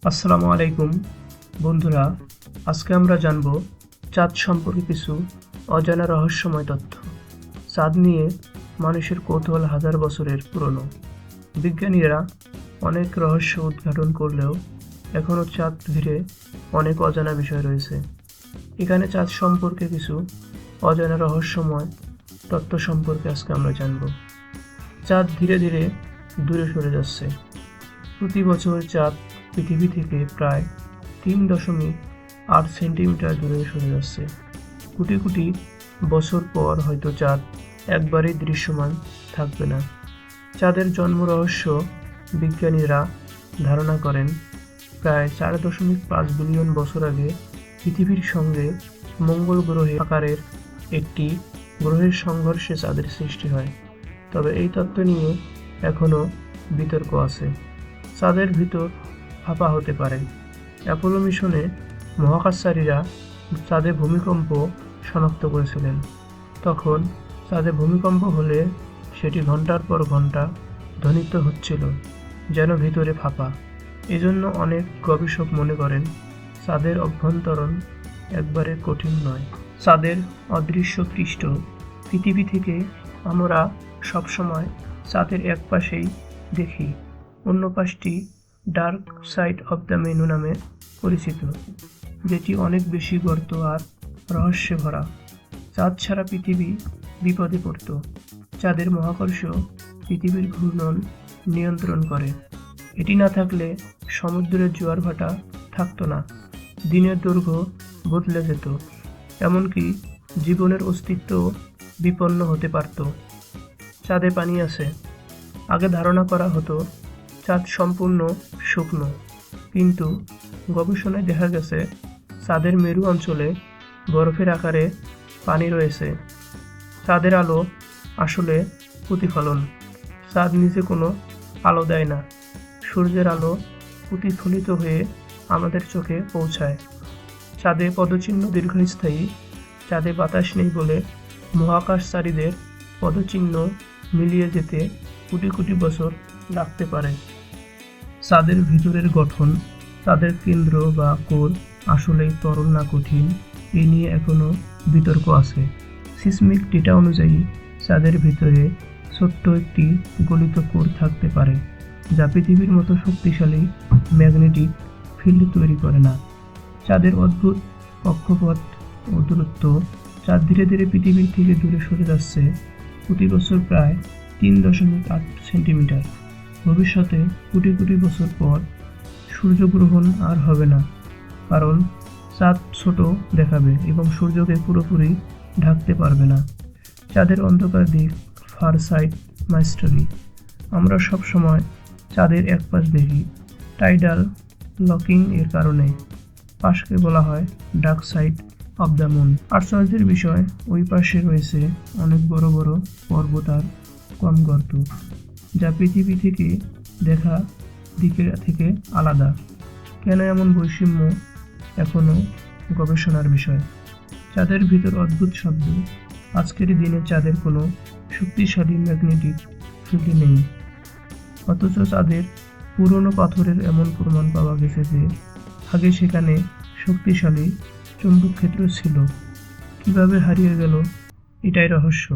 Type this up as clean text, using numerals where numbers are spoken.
আসসালামু আলাইকুম বন্ধুরা, আজকে আমরা জানব চাঁদ সম্পর্কে কিছু অজানা রহস্যময় তথ্য। চাঁদ নিয়ে মানুষের কৌতূহল হাজার বছরের পুরনো। বিজ্ঞানীরা অনেক রহস্য উদ্ঘাটন করলেও এখনও চাঁদ ঘিরে অনেক অজানা বিষয় রয়েছে। এখানে চাঁদ সম্পর্কে কিছু অজানা রহস্যময় তথ্য সম্পর্কে আজকে আমরা জানব। চাঁদ ধীরে ধীরে দূরে সরে যাচ্ছে। প্রতি বছর চাঁদ পৃথিবী থেকে প্রায় 3.8 সেন্টিমিটার দূরে সরে যাচ্ছে। কোটি কোটি বছর পর হয়তো চাঁদ একবারেই দৃশ্যমান থাকবে না। চাঁদের জন্ম রহস্য বিজ্ঞানীরা ধারণা করেন প্রায় 4.5 বিলিয়ন বছর আগে পৃথিবীর সঙ্গে মঙ্গল গ্রহে আকারের একটি গ্রহের সংঘর্ষে চাঁদের সৃষ্টি হয়। তবে এই তত্ত্ব নিয়ে এখনও বিতর্ক আছে। চাঁদের ভিতর ফাঁপা হতে পারে। অ্যাপোলো মিশনে মহাকাশচারীরা চাঁদে ভূমিকম্প শনাক্ত করেছিলেন। তখন চাঁদে ভূমিকম্প হলে সেটি ঘন্টার পর ঘন্টা ধ্বনিত হচ্ছিল, যেন ভিতরে ফাঁপা। এজন্য অনেক গবেষক মনে করেন চাঁদের অভ্যন্তরণ একবারে কঠিন নয়। চাঁদের অদৃশ্য পৃষ্ঠ। পৃথিবী থেকে আমরা সবসময় চাঁদের এক পাশেই দেখি, অন্য পাশটি dark side of the moon নামে পরিচিত, যেটি অনেক বেশি গর্ত আর রহস্যে ভরা। চাঁদ ছাড়া পৃথিবী বিপদে পড়ত। চাঁদের মহাকর্ষ পৃথিবীর ঘূর্ণন নিয়ন্ত্রণ করে। এটি না থাকলে সমুদ্রের জোয়ার ভাটা থাকতো না, দিনের দৈর্ঘ্য বদলে যেত, এমনকি জীবনের অস্তিত্ব বিপন্ন হতে পারত। চাঁদে পানি আছে। আগে ধারণা করা হতো চাঁদ সম্পূর্ণ শুকনো, কিন্তু গবেষণায় দেখা গেছে চাঁদের মেরু অঞ্চলে বরফের আকারে পানি রয়েছে। চাঁদের আলো আসলে প্রতিফলন। চাঁদ নিজে কোনো আলো দেয় না, সূর্যের আলো প্রতিফলিত হয়ে আমাদের চোখে পৌঁছায়। চাঁদে পদচিহ্ন দীর্ঘস্থায়ী। চাঁদে বাতাস নেই বলে মহাকাশচারীদের পদচিহ্ন মিলিয়ে যেতে কোটি কোটি বছর লাগতে পারে। চাঁদের ভিতরের গঠন, চাঁদের কেন্দ্র বা কোর আসলেই তরল না কঠিন, এ নিয়ে এখনও বিতর্ক আছে। সিসমিক ডেটা অনুযায়ী চাঁদের ভিতরে ছোট্ট একটি গলিত কোর থাকতে পারে, যা পৃথিবীর মতো শক্তিশালী ম্যাগনেটিক ফিল্ড তৈরি করে না। চাঁদের অদ্ভুত কক্ষপথ ও দূরত্ব। চাঁদ ধীরে ধীরে পৃথিবীর থেকে দূরে সরে যাচ্ছে, প্রতি বছর প্রায় 3.8 সেন্টিমিটার। ভবিষ্যতে কোটি কোটি বছর পর সূর্যগ্রহণ আর হবে না, কারণ চাঁদ ছোট দেখাবে এবং সূর্যকে পুরোপুরি ঢাকতে পারবে না। চাঁদের অন্ধকার দিক, ফার সাইড মাইস্টারি। আমরা সব সময় চাঁদের এক পাশ দেখি, টাইডাল লকিং এর কারণে। পাশকে বলা হয় dark side of the moon. আশ্চর্যের বিষয়, ওই পাশে রয়েছে অনেক বড় বড় পর্বত আর কম গর্ত, যা পৃথিবী থেকে দেখা দিকের থেকে আলাদা। কেন এমন বৈষম্য এখনও গবেষণার বিষয়। চাঁদের ভিতর অদ্ভুত শব্দ। আজকের দিনে চাঁদের কোনো শক্তিশালী ম্যাগনেটিক ফিল্ড নেই, অথচ চাঁদের পুরনো পাথরের এমন প্রমাণ পাওয়া গেছে যে আগে সেখানে শক্তিশালী চৌম্বক ক্ষেত্র ছিল। কিভাবে হারিয়ে গেল, এটাই রহস্য।